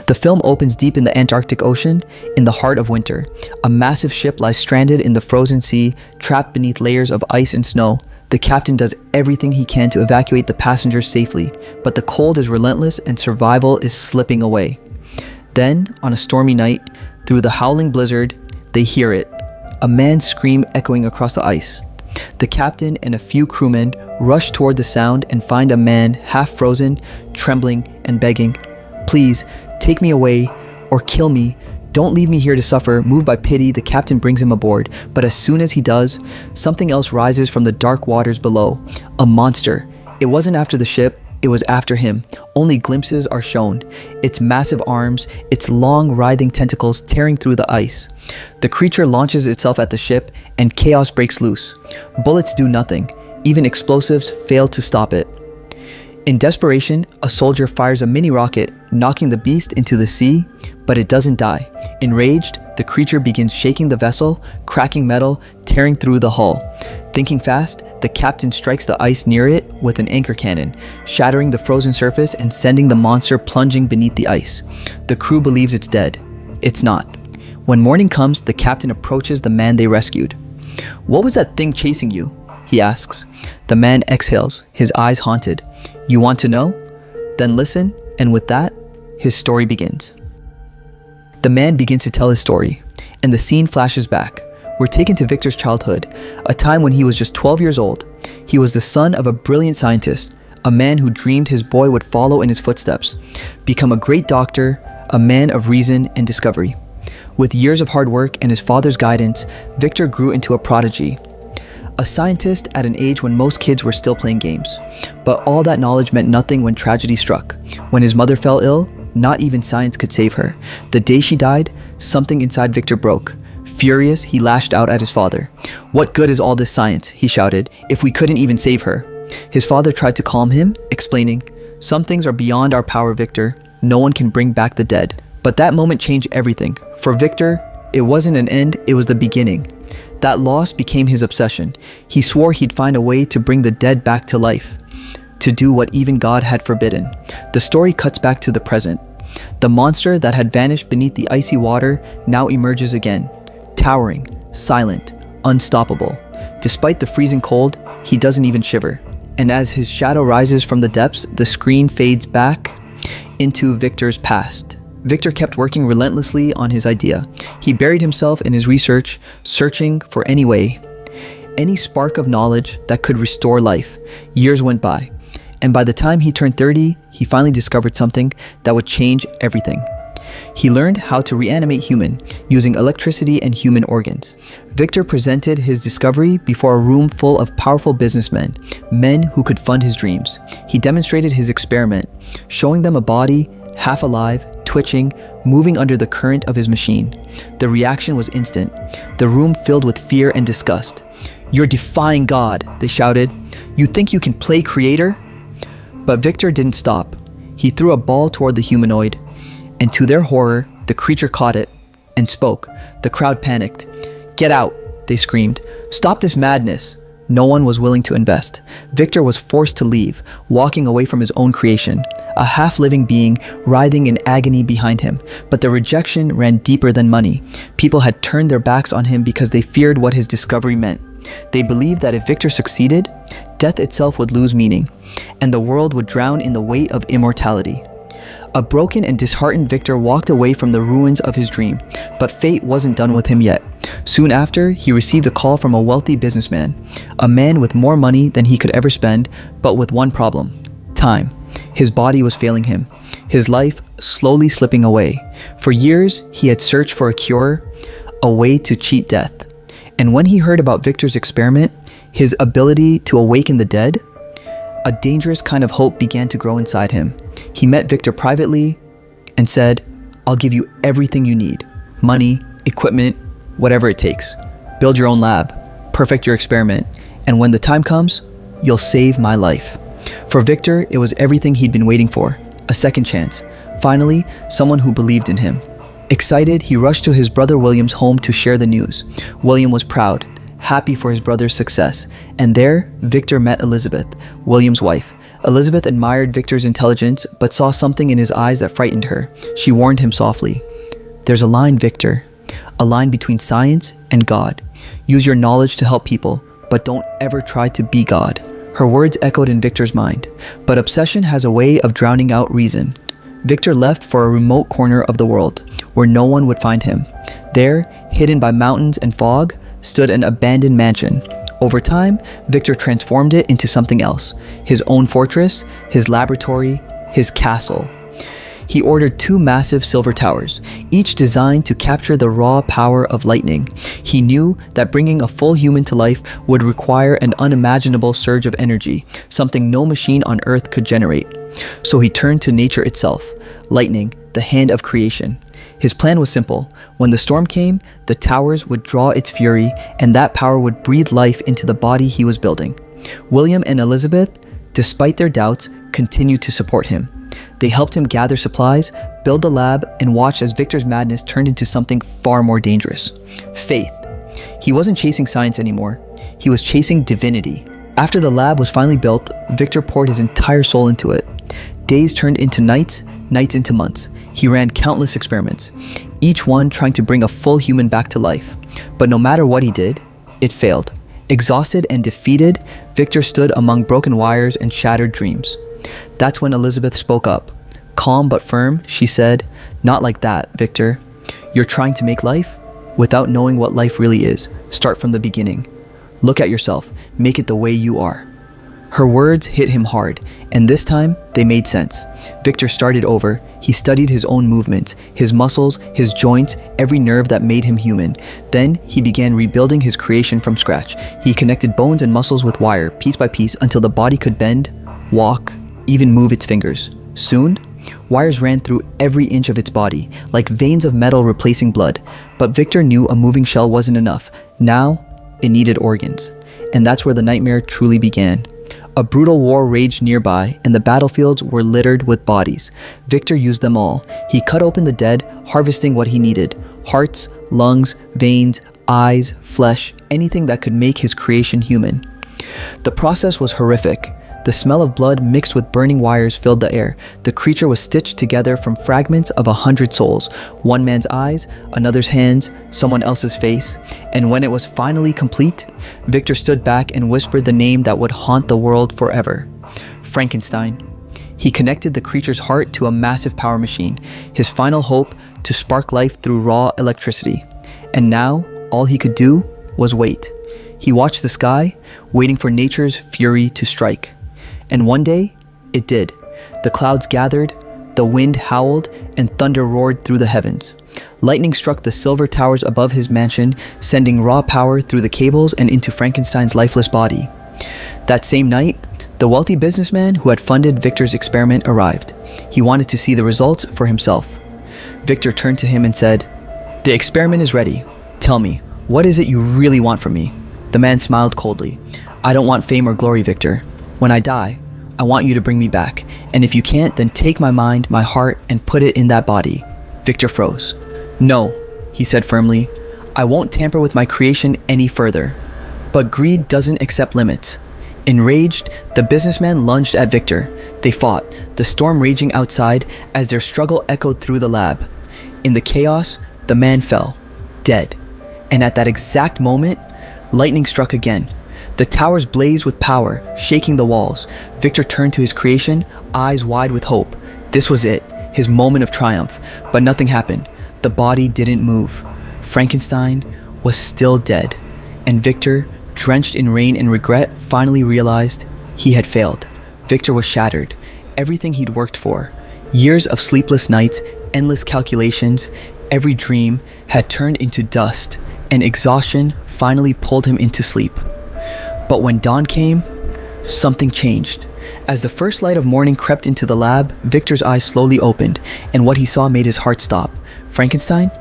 The film opens deep in the Antarctic Ocean, in the heart of winter. A massive ship lies stranded in the frozen sea, trapped beneath layers of ice and snow. The captain does everything he can to evacuate the passengers safely, but the cold is relentless and survival is slipping away. Then, on a stormy night, through the howling blizzard, they hear it, a man's scream echoing across the ice. The captain and a few crewmen rush toward the sound and find a man half frozen, trembling, and begging, "Please, take me away, or kill me. Don't leave me here to suffer." Moved by pity, the captain brings him aboard, but as soon as he does, something else rises from the dark waters below. A monster. It wasn't after the ship, it was after him. Only glimpses are shown. Its massive arms, its long writhing tentacles tearing through the ice. The creature launches itself at the ship, and chaos breaks loose. Bullets do nothing. Even explosives fail to stop it. In desperation, a soldier fires a mini rocket, knocking the beast into the sea, but it doesn't die. Enraged, the creature begins shaking the vessel, cracking metal, tearing through the hull. Thinking fast, the captain strikes the ice near it with an anchor cannon, shattering the frozen surface and sending the monster plunging beneath the ice. The crew believes it's dead. It's not. When morning comes, the captain approaches the man they rescued. "What was that thing chasing you?" he asks. The man exhales, his eyes haunted. "You want to know? Then listen," and with that, his story begins. The man begins to tell his story, and the scene flashes back. We're taken to Victor's childhood, a time when he was just 12 years old. He was the son of a brilliant scientist, a man who dreamed his boy would follow in his footsteps, become a great doctor, a man of reason and discovery. With years of hard work and his father's guidance, Victor grew into a prodigy. A scientist at an age when most kids were still playing games. But all that knowledge meant nothing when tragedy struck. When his mother fell ill, not even science could save her. The day she died, something inside Victor broke. Furious, he lashed out at his father. "What good is all this science," he shouted, "if we couldn't even save her?" His father tried to calm him, explaining, "Some things are beyond our power, Victor. No one can bring back the dead." But that moment changed everything. For Victor, it wasn't an end, it was the beginning. That loss became his obsession. He swore he'd find a way to bring the dead back to life, to do what even God had forbidden. The story cuts back to the present. The monster that had vanished beneath the icy water now emerges again, towering, silent, unstoppable. Despite the freezing cold, he doesn't even shiver. And as his shadow rises from the depths, the screen fades back into Victor's past. Victor kept working relentlessly on his idea. He buried himself in his research, searching for any way, any spark of knowledge that could restore life. Years went by, and by the time he turned 30, he finally discovered something that would change everything. He learned how to reanimate human, using electricity and human organs. Victor presented his discovery before a room full of powerful businessmen, men who could fund his dreams. He demonstrated his experiment, showing them a body, half alive, twitching, moving under the current of his machine. The reaction was instant. The room filled with fear and disgust. "You're defying God," they shouted. "You think you can play creator?" But Victor didn't stop. He threw a ball toward the humanoid, and to their horror, the creature caught it and spoke. The crowd panicked. "Get out," they screamed. "Stop this madness." No one was willing to invest. Victor was forced to leave, walking away from his own creation, a half-living being writhing in agony behind him. But the rejection ran deeper than money. People had turned their backs on him because they feared what his discovery meant. They believed that if Victor succeeded, death itself would lose meaning, and the world would drown in the weight of immortality. A broken and disheartened Victor walked away from the ruins of his dream, but fate wasn't done with him yet. Soon after, he received a call from a wealthy businessman, a man with more money than he could ever spend, but with one problem: time. His body was failing him, his life slowly slipping away. For years, he had searched for a cure, a way to cheat death. And when he heard about Victor's experiment, his ability to awaken the dead, a dangerous kind of hope began to grow inside him. He met Victor privately and said, "I'll give you everything you need. Money, equipment, whatever it takes. Build your own lab, perfect your experiment, and when the time comes, you'll save my life." For Victor, it was everything he'd been waiting for, a second chance. Finally, someone who believed in him. Excited, he rushed to his brother William's home to share the news. William was proud, happy for his brother's success, and there, Victor met Elizabeth, William's wife, Elizabeth admired Victor's intelligence, but saw something in his eyes that frightened her. She warned him softly. "There's a line, Victor. A line between science and God. Use your knowledge to help people, but don't ever try to be God." Her words echoed in Victor's mind, but obsession has a way of drowning out reason. Victor left for a remote corner of the world, where no one would find him. There, hidden by mountains and fog, stood an abandoned mansion. Over time, Victor transformed it into something else. His own fortress, his laboratory, his castle. He ordered 2 massive silver towers, each designed to capture the raw power of lightning. He knew that bringing a full human to life would require an unimaginable surge of energy, something no machine on Earth could generate. So he turned to nature itself, lightning, the hand of creation. His plan was simple. When the storm came, the towers would draw its fury, and that power would breathe life into the body he was building. William and Elizabeth, despite their doubts, continued to support him. They helped him gather supplies, build the lab, and watched as Victor's madness turned into something far more dangerous. Faith. He wasn't chasing science anymore. He was chasing divinity. After the lab was finally built, Victor poured his entire soul into it. Days turned into nights, nights into months. He ran countless experiments, each one trying to bring a full human back to life. But no matter what he did, it failed. Exhausted and defeated, Victor stood among broken wires and shattered dreams. That's when Elizabeth spoke up. Calm but firm, she said, "Not like that, Victor. You're trying to make life without knowing what life really is. Start from the beginning. Look at yourself. Make it the way you are." Her words hit him hard, and this time they made sense. Victor started over. He studied his own movements, his muscles, his joints, every nerve that made him human. Then he began rebuilding his creation from scratch. He connected bones and muscles with wire, piece by piece, until the body could bend, walk, even move its fingers. Soon, wires ran through every inch of its body, like veins of metal replacing blood. But Victor knew a moving shell wasn't enough. Now, it needed organs. And that's where the nightmare truly began. A brutal war raged nearby, and the battlefields were littered with bodies. Victor used them all. He cut open the dead, harvesting what he needed: hearts, lungs, veins, eyes, flesh, anything that could make his creation human. The process was horrific. The smell of blood mixed with burning wires filled the air. The creature was stitched together from fragments of 100 souls. One man's eyes, another's hands, someone else's face. And when it was finally complete, Victor stood back and whispered the name that would haunt the world forever: Frankenstein. He connected the creature's heart to a massive power machine, his final hope to spark life through raw electricity. And now, all he could do was wait. He watched the sky, waiting for nature's fury to strike. And one day, it did. The clouds gathered, the wind howled, and thunder roared through the heavens. Lightning struck the silver towers above his mansion, sending raw power through the cables and into Frankenstein's lifeless body. That same night, the wealthy businessman who had funded Victor's experiment arrived. He wanted to see the results for himself. Victor turned to him and said, "The experiment is ready. Tell me, what is it you really want from me?" The man smiled coldly. "I don't want fame or glory, Victor. When I die, I want you to bring me back. And if you can't, then take my mind, my heart, and put it in that body." Victor froze. "No," he said firmly. "I won't tamper with my creation any further." But greed doesn't accept limits. Enraged, the businessman lunged at Victor. They fought, the storm raging outside as their struggle echoed through the lab. In the chaos, the man fell, dead. And at that exact moment, lightning struck again. The towers blazed with power, shaking the walls. Victor turned to his creation, eyes wide with hope. This was it, his moment of triumph. But nothing happened. The body didn't move. Frankenstein was still dead. And Victor, drenched in rain and regret, finally realized he had failed. Victor was shattered. Everything he'd worked for, years of sleepless nights, endless calculations, every dream had turned into dust, and exhaustion finally pulled him into sleep. But when dawn came, something changed. As the first light of morning crept into the lab, Victor's eyes slowly opened, and what he saw made his heart stop. Frankenstein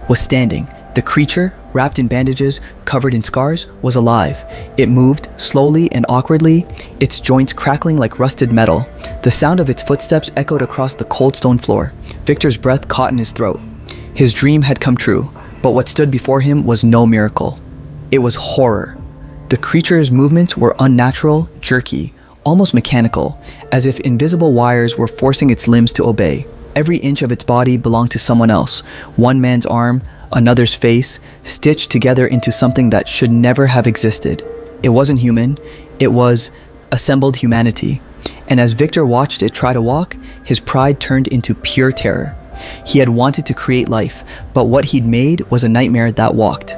was standing. The creature, wrapped in bandages, covered in scars, was alive. It moved, slowly and awkwardly, its joints crackling like rusted metal. The sound of its footsteps echoed across the cold stone floor. Victor's breath caught in his throat. His dream had come true, but what stood before him was no miracle. It was horror. The creature's movements were unnatural, jerky, almost mechanical, as if invisible wires were forcing its limbs to obey. Every inch of its body belonged to someone else, one man's arm, another's face, stitched together into something that should never have existed. It wasn't human, it was assembled humanity. And as Victor watched it try to walk, his pride turned into pure terror. He had wanted to create life, but what he'd made was a nightmare that walked.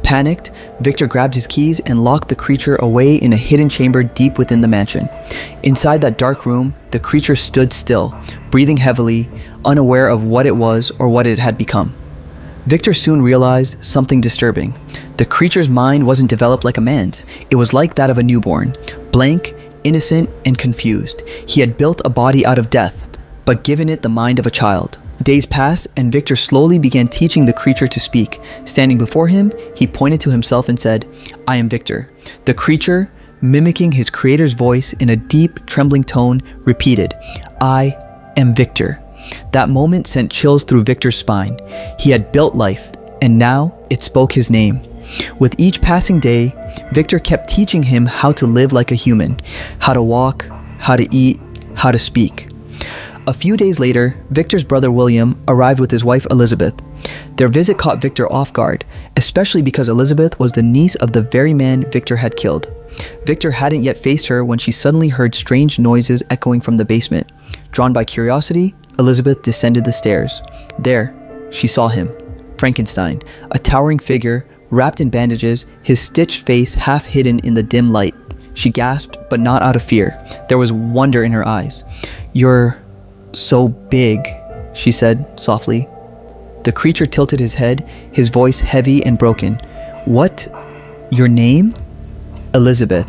Panicked, Victor grabbed his keys and locked the creature away in a hidden chamber deep within the mansion. Inside that dark room, the creature stood still, breathing heavily, unaware of what it was or what it had become. Victor soon realized something disturbing. The creature's mind wasn't developed like a man's. It was like that of a newborn, blank, innocent, and confused. He had built a body out of death, but given it the mind of a child. Days passed, and Victor slowly began teaching the creature to speak. Standing before him, he pointed to himself and said, "I am Victor." The creature, mimicking his creator's voice in a deep, trembling tone, repeated, "I am Victor." That moment sent chills through Victor's spine. He had built life, and now it spoke his name. With each passing day, Victor kept teaching him how to live like a human, how to walk, how to eat, how to speak. A few days later, Victor's brother William arrived with his wife Elizabeth. Their visit caught Victor off guard, especially because Elizabeth was the niece of the very man Victor had killed. Victor hadn't yet faced her when she suddenly heard strange noises echoing from the basement. Drawn by curiosity, Elizabeth descended the stairs. There, she saw him, Frankenstein, a towering figure, wrapped in bandages, his stitched face half hidden in the dim light. She gasped, but not out of fear. There was wonder in her eyes. "You're so big," she said softly. The creature tilted his head, his voice heavy and broken. "What? Your name?" "Elizabeth,"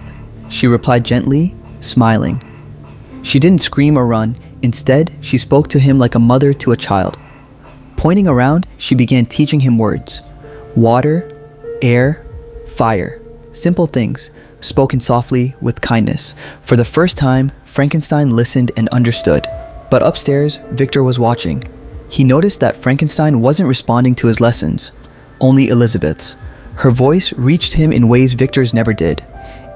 she replied gently, smiling. She didn't scream or run. Instead, she spoke to him like a mother to a child. Pointing around, she began teaching him words. Water, air, fire. Simple things, spoken softly with kindness. For the first time, Frankenstein listened and understood. But upstairs, Victor was watching. He noticed that Frankenstein wasn't responding to his lessons, only Elizabeth's. Her voice reached him in ways Victor's never did,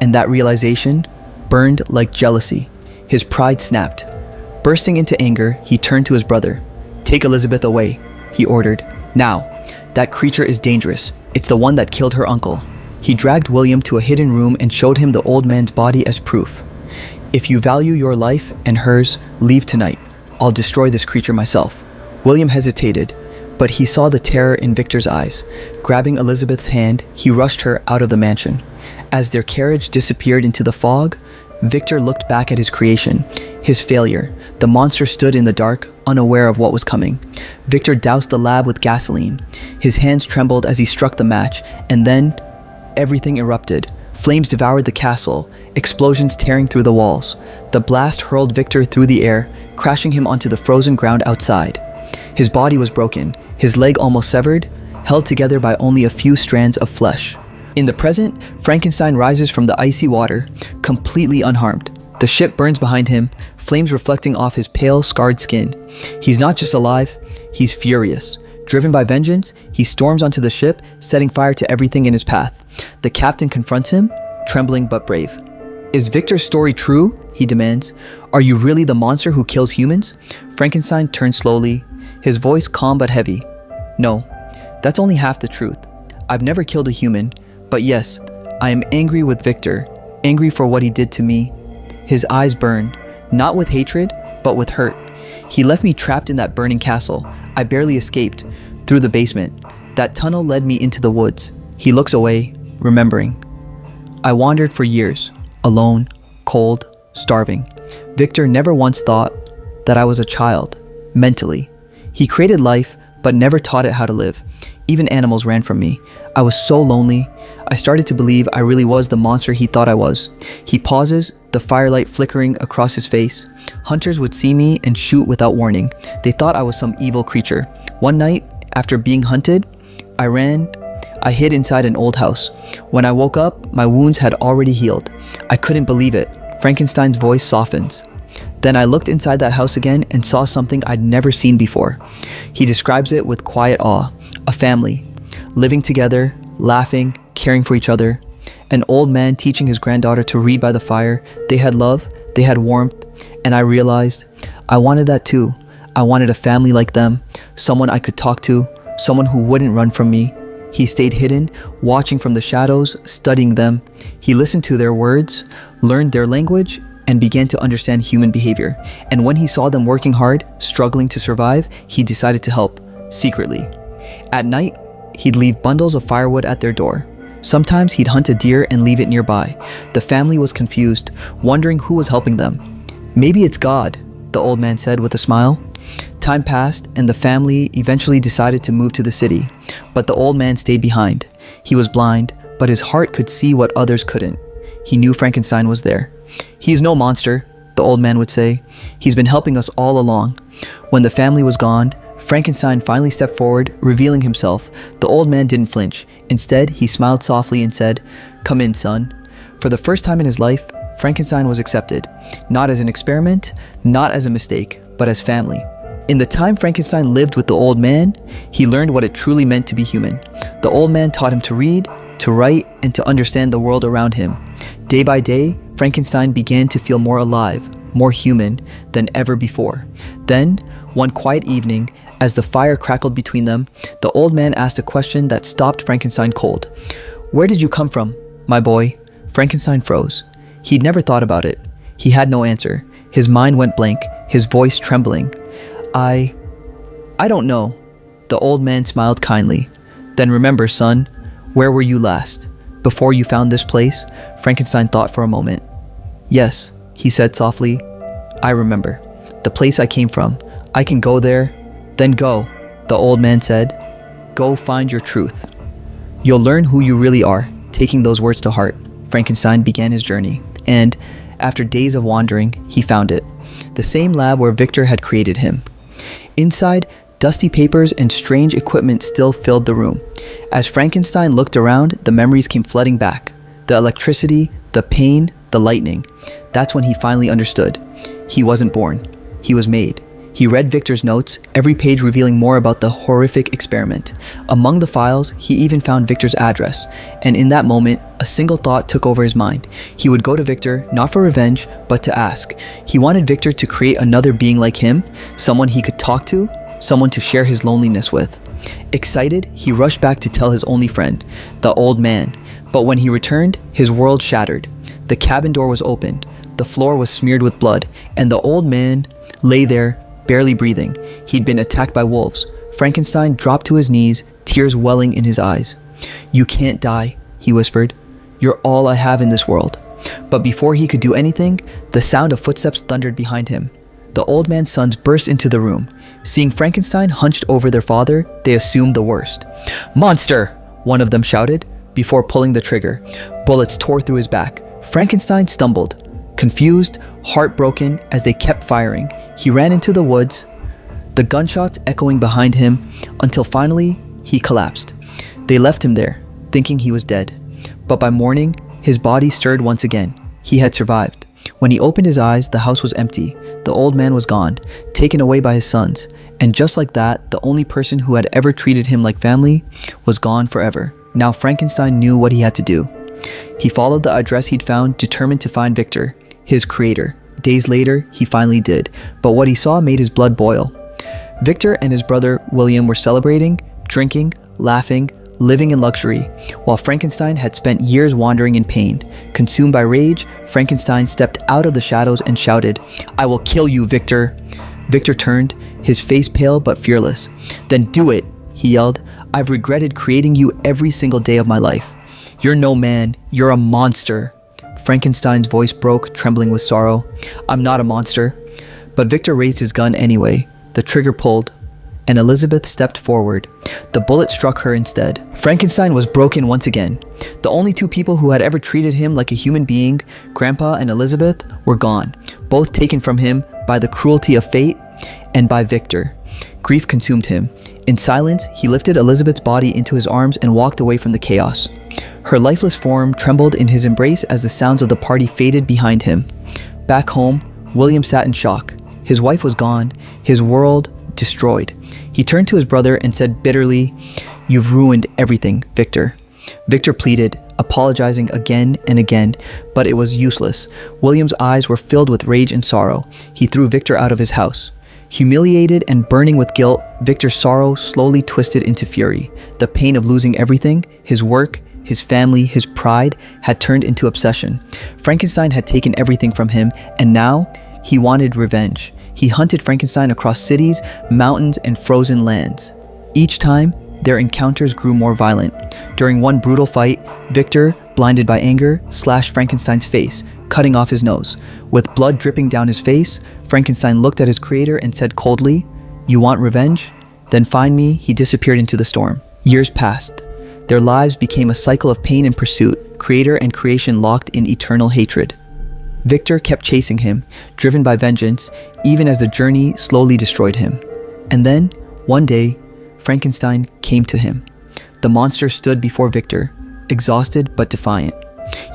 and that realization burned like jealousy. His pride snapped. Bursting into anger, he turned to his brother. "Take Elizabeth away," he ordered. "Now. That creature is dangerous. It's the one that killed her uncle." He dragged William to a hidden room and showed him the old man's body as proof. "If you value your life and hers, leave tonight. I'll destroy this creature myself." William hesitated, but he saw the terror in Victor's eyes. Grabbing Elizabeth's hand, he rushed her out of the mansion. As their carriage disappeared into the fog, Victor looked back at his creation, his failure. The monster stood in the dark, unaware of what was coming. Victor doused the lab with gasoline. His hands trembled as he struck the match, and then everything erupted. Flames devoured the castle, explosions tearing through the walls. The blast hurled Victor through the air, crashing him onto the frozen ground outside. His body was broken, his leg almost severed, held together by only a few strands of flesh. In the present, Frankenstein rises from the icy water, completely unharmed. The ship burns behind him, flames reflecting off his pale, scarred skin. He's not just alive, he's furious. Driven by vengeance, he storms onto the ship, setting fire to everything in his path. The captain confronts him, trembling but brave. "Is Victor's story true?" he demands. "Are you really the monster who kills humans?" Frankenstein turns slowly, his voice calm but heavy. "No, that's only half the truth. I've never killed a human, but yes, I am angry with Victor, angry for what he did to me." His eyes burned, not with hatred, but with hurt. "He left me trapped in that burning castle. I barely escaped, through the basement. That tunnel led me into the woods." He looks away, remembering. "I wandered for years, alone, cold, starving. Victor never once thought that I was a child, mentally. He created life, but never taught it how to live. Even animals ran from me. I was so lonely. I started to believe I really was the monster he thought I was." He pauses, the firelight flickering across his face. "Hunters would see me and shoot without warning. They thought I was some evil creature. One night, after being hunted, I ran. I hid inside an old house. When I woke up, my wounds had already healed. I couldn't believe it." Frankenstein's voice softens. "Then I looked inside that house again and saw something I'd never seen before." He describes it with quiet awe. A family, living together, laughing, caring for each other. An old man teaching his granddaughter to read by the fire. They had love, they had warmth, and I realized I wanted that too. I wanted a family like them, someone I could talk to, someone who wouldn't run from me. He stayed hidden, watching from the shadows, studying them. He listened to their words, learned their language, and began to understand human behavior. And when he saw them working hard, struggling to survive, he decided to help, secretly. At night, he'd leave bundles of firewood at their door. Sometimes he'd hunt a deer and leave it nearby. The family was confused, wondering who was helping them. Maybe it's God, the old man said with a smile. Time passed, and the family eventually decided to move to the city. But the old man stayed behind. He was blind, but his heart could see what others couldn't. He knew Frankenstein was there. "He's no monster," the old man would say. "He's been helping us all along." When the family was gone, Frankenstein finally stepped forward, revealing himself. The old man didn't flinch. Instead, he smiled softly and said, "Come in, son." For the first time in his life, Frankenstein was accepted, not as an experiment, not as a mistake, but as family. In the time Frankenstein lived with the old man, he learned what it truly meant to be human. The old man taught him to read, to write, and to understand the world around him. Day by day, Frankenstein began to feel more alive, more human than ever before. Then, one quiet evening, as the fire crackled between them, the old man asked a question that stopped Frankenstein cold. "Where did you come from, my boy?" Frankenstein froze. He'd never thought about it. He had no answer. His mind went blank, his voice trembling. I don't know." The old man smiled kindly. "Then remember, son, where were you last? Before you found this place?" Frankenstein thought for a moment. "Yes," he said softly. "I remember. The place I came from. I can go there." "Then go," the old man said. "Go find your truth. You'll learn who you really are." Taking those words to heart, Frankenstein began his journey. And after days of wandering, he found it. The same lab where Victor had created him. Inside, dusty papers and strange equipment still filled the room. As Frankenstein looked around, the memories came flooding back. The electricity, the pain, the lightning. That's when he finally understood. He wasn't born. He was made. He read Victor's notes, every page revealing more about the horrific experiment. Among the files, he even found Victor's address. And in that moment, a single thought took over his mind. He would go to Victor, not for revenge, but to ask. He wanted Victor to create another being like him, someone he could talk to, someone to share his loneliness with. Excited, he rushed back to tell his only friend, the old man. But when he returned, his world shattered. The cabin door was open, the floor was smeared with blood, and the old man lay there, barely breathing. He'd been attacked by wolves. Frankenstein dropped to his knees, tears welling in his eyes. "You can't die," he whispered. "You're all I have in this world." But before he could do anything, the sound of footsteps thundered behind him. The old man's sons burst into the room. Seeing Frankenstein hunched over their father, they assumed the worst. "Monster!" one of them shouted, before pulling the trigger. Bullets tore through his back. Frankenstein stumbled, confused, heartbroken as they kept firing. He ran into the woods, the gunshots echoing behind him, until finally he collapsed. They left him there, thinking he was dead. But by morning, his body stirred once again. He had survived. When he opened his eyes, the house was empty. The old man was gone, taken away by his sons. And just like that, the only person who had ever treated him like family was gone forever. Now Frankenstein knew what he had to do. He followed the address he'd found, determined to find Victor, his creator. Days later, he finally did, but what he saw made his blood boil. Victor and his brother William were celebrating, drinking, laughing, living in luxury, while Frankenstein had spent years wandering in pain. Consumed by rage, Frankenstein stepped out of the shadows and shouted, "I will kill you, Victor." Victor turned, his face pale but fearless. "Then do it," he yelled. "I've regretted creating you every single day of my life. You're no man, you're a monster." Frankenstein's voice broke, trembling with sorrow. "I'm not a monster." But Victor raised his gun anyway. The trigger pulled, and Elizabeth stepped forward. The bullet struck her instead. Frankenstein was broken once again. The only two people who had ever treated him like a human being, Grandpa and Elizabeth, were gone, both taken from him by the cruelty of fate and by Victor. Grief consumed him. In silence, he lifted Elizabeth's body into his arms and walked away from the chaos. Her lifeless form trembled in his embrace as the sounds of the party faded behind him. Back home, William sat in shock. His wife was gone, his world destroyed. He turned to his brother and said bitterly, "You've ruined everything, Victor." Victor pleaded, apologizing again and again, but it was useless. William's eyes were filled with rage and sorrow. He threw Victor out of his house. Humiliated and burning with guilt, Victor's sorrow slowly twisted into fury. The pain of losing everything, his work, his family, his pride, had turned into obsession. Frankenstein had taken everything from him, and now he wanted revenge. He hunted Frankenstein across cities, mountains, and frozen lands. Each time, their encounters grew more violent. During one brutal fight, Victor, blinded by anger, slashed Frankenstein's face, cutting off his nose. With blood dripping down his face, Frankenstein looked at his creator and said coldly, "You want revenge? Then find me." He disappeared into the storm. Years passed. Their lives became a cycle of pain and pursuit, creator and creation locked in eternal hatred. Victor kept chasing him, driven by vengeance, even as the journey slowly destroyed him. And then, one day, Frankenstein came to him. The monster stood before Victor, exhausted but defiant.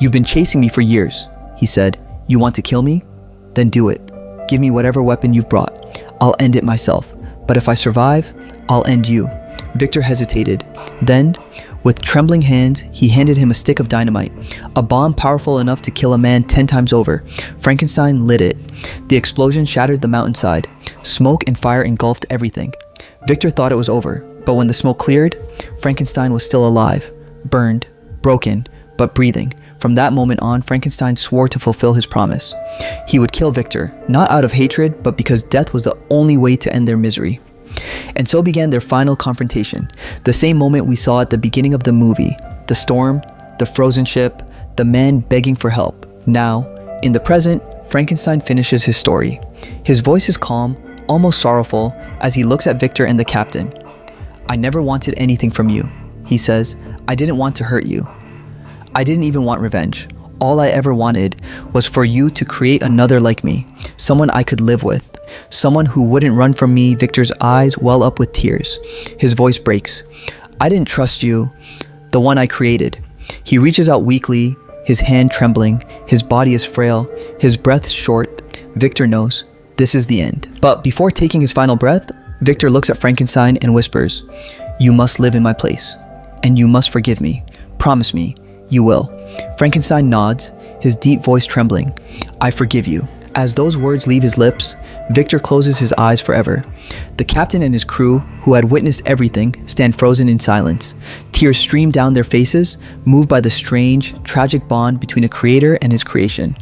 "You've been chasing me for years," he said. "You want to kill me? Then do it. Give me whatever weapon you've brought. I'll end it myself. But if I survive, I'll end you." Victor hesitated. Then, with trembling hands, he handed him a stick of dynamite, a bomb powerful enough to kill a man 10 times over. Frankenstein lit it. The explosion shattered the mountainside. Smoke and fire engulfed everything. Victor thought it was over, but when the smoke cleared, Frankenstein was still alive, burned, broken, but breathing. From that moment on, Frankenstein swore to fulfill his promise. He would kill Victor, not out of hatred, but because death was the only way to end their misery. And so began their final confrontation, the same moment we saw at the beginning of the movie. The storm, the frozen ship, the man begging for help. Now, in the present, Frankenstein finishes his story. His voice is calm, almost sorrowful, as he looks at Victor and the captain. "I never wanted anything from you," he says. "I didn't want to hurt you. I didn't even want revenge. All I ever wanted was for you to create another like me, someone I could live with, someone who wouldn't run from me." Victor's eyes well up with tears. His voice breaks. "I didn't trust you, the one I created." He reaches out weakly, his hand trembling, his body is frail, his breath short. Victor knows this is the end. But before taking his final breath, Victor looks at Frankenstein and whispers, "You must live in my place, and you must forgive me. Promise me, you will." Frankenstein nods, his deep voice trembling. "I forgive you." As those words leave his lips, Victor closes his eyes forever. The captain and his crew, who had witnessed everything, stand frozen in silence. Tears stream down their faces, moved by the strange, tragic bond between a creator and his creation.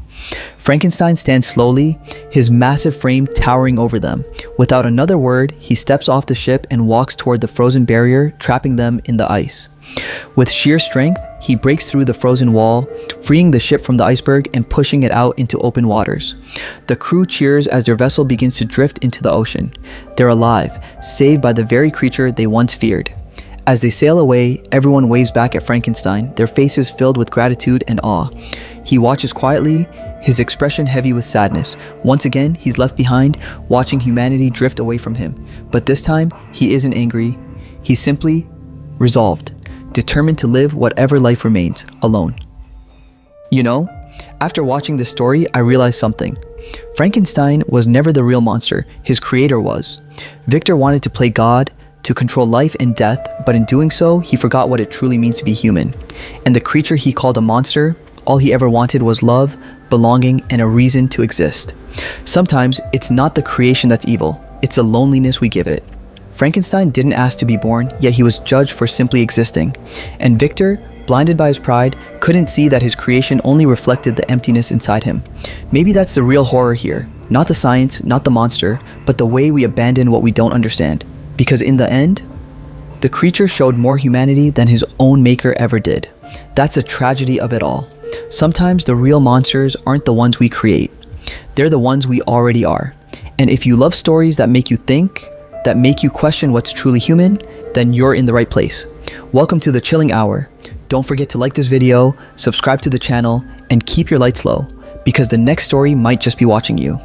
Frankenstein stands slowly, his massive frame towering over them. Without another word, he steps off the ship and walks toward the frozen barrier, trapping them in the ice. With sheer strength, he breaks through the frozen wall, freeing the ship from the iceberg and pushing it out into open waters. The crew cheers as their vessel begins to drift into the ocean. They're alive, saved by the very creature they once feared. As they sail away, everyone waves back at Frankenstein, their faces filled with gratitude and awe. He watches quietly, his expression heavy with sadness. Once again, he's left behind, watching humanity drift away from him. But this time, he isn't angry. He's simply resolved, determined to live whatever life remains, alone. You know, after watching this story, I realized something. Frankenstein was never the real monster, his creator was. Victor wanted to play God, to control life and death, but in doing so, he forgot what it truly means to be human. And the creature he called a monster, all he ever wanted was love, belonging, and a reason to exist. Sometimes, it's not the creation that's evil, it's the loneliness we give it. Frankenstein didn't ask to be born, yet he was judged for simply existing. And Victor, blinded by his pride, couldn't see that his creation only reflected the emptiness inside him. Maybe that's the real horror here. Not the science, not the monster, but the way we abandon what we don't understand. Because in the end, the creature showed more humanity than his own maker ever did. That's the tragedy of it all. Sometimes the real monsters aren't the ones we create. They're the ones we already are. And if you love stories that make you think, that make you question what's truly human, then you're in the right place. Welcome to the Chilling Hour. Don't forget to like this video, subscribe to the channel, and keep your lights low, because the next story might just be watching you.